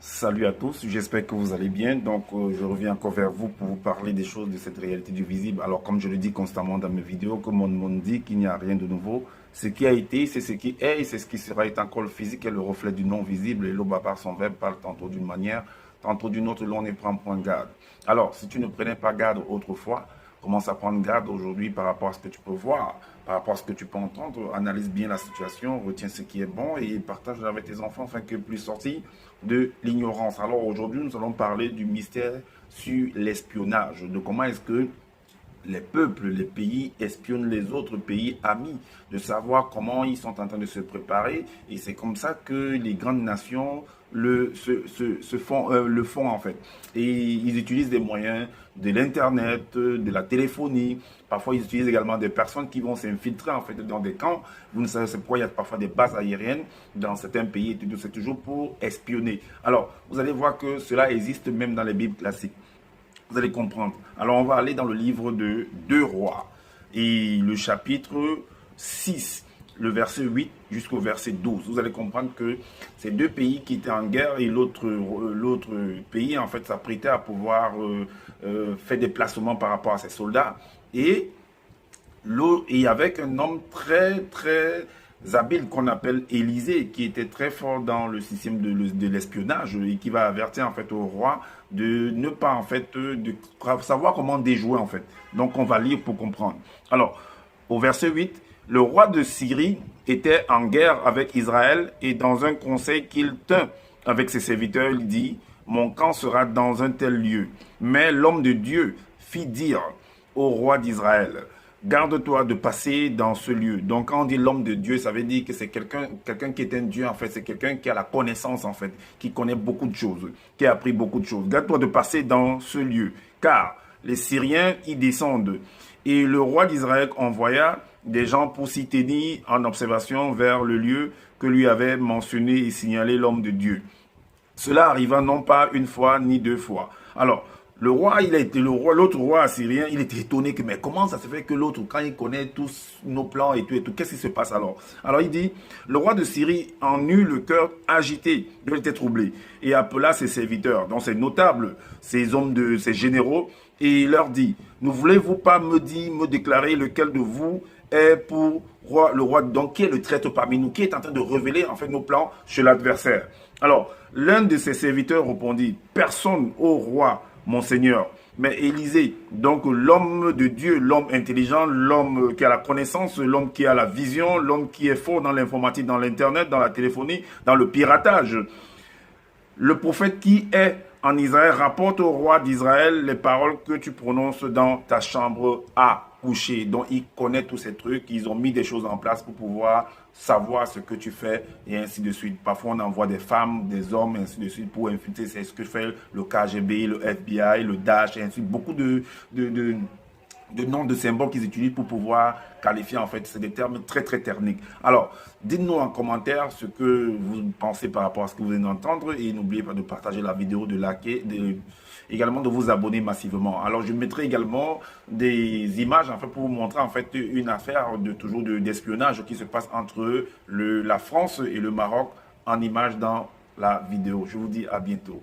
Salut à tous, j'espère que vous allez bien. Donc, je reviens encore vers vous pour vous parler des choses de cette réalité du visible. Alors, comme je le dis constamment dans mes vidéos, comme mon monde dit qu'il n'y a rien de nouveau. Ce qui a été, c'est ce qui est et c'est ce qui sera est encore le physique et le reflet du non visible. Et l'Oba par son verbe parle tantôt d'une manière, tantôt d'une autre, l'on ne prend point garde. Alors, si tu ne prenais pas garde autrefois, commence à prendre garde aujourd'hui par rapport à ce que tu peux voir, par rapport à ce que tu peux entendre. Analyse bien la situation, retiens ce qui est bon et partage avec tes enfants afin qu'ils puissent sortir de l'ignorance. Alors aujourd'hui, nous allons parler du mystère sur l'espionnage, de comment est-ce que les peuples, les pays espionnent les autres pays amis, de savoir comment ils sont en train de se préparer. Et c'est comme ça que les grandes nations le font en fait. Et ils utilisent des moyens de l'internet, de la téléphonie. Parfois, ils utilisent également des personnes qui vont s'infiltrer en fait dans des camps. Vous ne savez pas pourquoi il y a parfois des bases aériennes dans certains pays. C'est toujours pour espionner. Alors, vous allez voir que cela existe même dans les Bibles classiques. Vous allez comprendre. Alors, on va aller dans le livre de 2 Rois et le chapitre 6, le verset 8 jusqu'au verset 12. Vous allez comprendre que c'est 2 pays qui étaient en guerre et l'autre pays, en fait, s'apprêtait à pouvoir faire des placements par rapport à ses soldats. Et avec un homme très habile qu'on appelle Élisée, qui était très fort dans le système de l'espionnage et qui va avertir en fait au roi de ne pas en fait de savoir comment déjouer en fait. Donc on va lire pour comprendre. Alors au verset 8, le roi de Syrie était en guerre avec Israël et dans un conseil qu'il tint avec ses serviteurs, il dit: mon camp sera dans un tel lieu. Mais l'homme de Dieu fit dire au roi d'Israël: garde-toi de passer dans ce lieu. Donc, quand on dit l'homme de Dieu, ça veut dire que c'est quelqu'un qui est un Dieu, en fait. C'est quelqu'un qui a la connaissance, en fait, qui connaît beaucoup de choses, qui a appris beaucoup de choses. Garde-toi de passer dans ce lieu, car les Syriens y descendent. Et le roi d'Israël envoya des gens pour s'y tenir en observation vers le lieu que lui avait mentionné et signalé l'homme de Dieu. Cela arriva non pas une fois ni 2 fois. Alors, l'autre roi assyrien, il était étonné que, mais comment ça se fait que l'autre, quand il connaît tous nos plans et tout, qu'est-ce qui se passe alors? Alors il dit, le roi de Syrie en eut le cœur agité, il était troublé, et appela ses serviteurs, donc ses notables, ses généraux, et il leur dit: ne voulez-vous pas me déclarer lequel de vous est pour le roi, donc qui est le traître parmi nous, qui est en train de révéler en fait nos plans chez l'adversaire? Alors, l'un de ses serviteurs répondit: personne, ô roi, mon Seigneur. Mais Élisée, donc l'homme de Dieu, l'homme intelligent, l'homme qui a la connaissance, l'homme qui a la vision, l'homme qui est fort dans l'informatique, dans l'internet, dans la téléphonie, dans le piratage. Le prophète qui est en Israël rapporte au roi d'Israël les paroles que tu prononces dans ta chambre à coucher. Donc, il connaît tous ces trucs. Ils ont mis des choses en place pour pouvoir savoir ce que tu fais et ainsi de suite. Parfois, on envoie des femmes, des hommes, et ainsi de suite pour infiltrer. C'est ce que fait le KGB, le FBI, le Daesh, et ainsi de suite. Beaucoup de noms de symboles qu'ils utilisent pour pouvoir qualifier, en fait, c'est des termes très techniques. Alors, dites-nous en commentaire ce que vous pensez par rapport à ce que vous venez d'entendre et n'oubliez pas de partager la vidéo, de liker, également de vous abonner massivement. Alors, je mettrai également des images en fait, pour vous montrer en fait une affaire d'espionnage qui se passe entre la France et le Maroc en images dans la vidéo. Je vous dis à bientôt.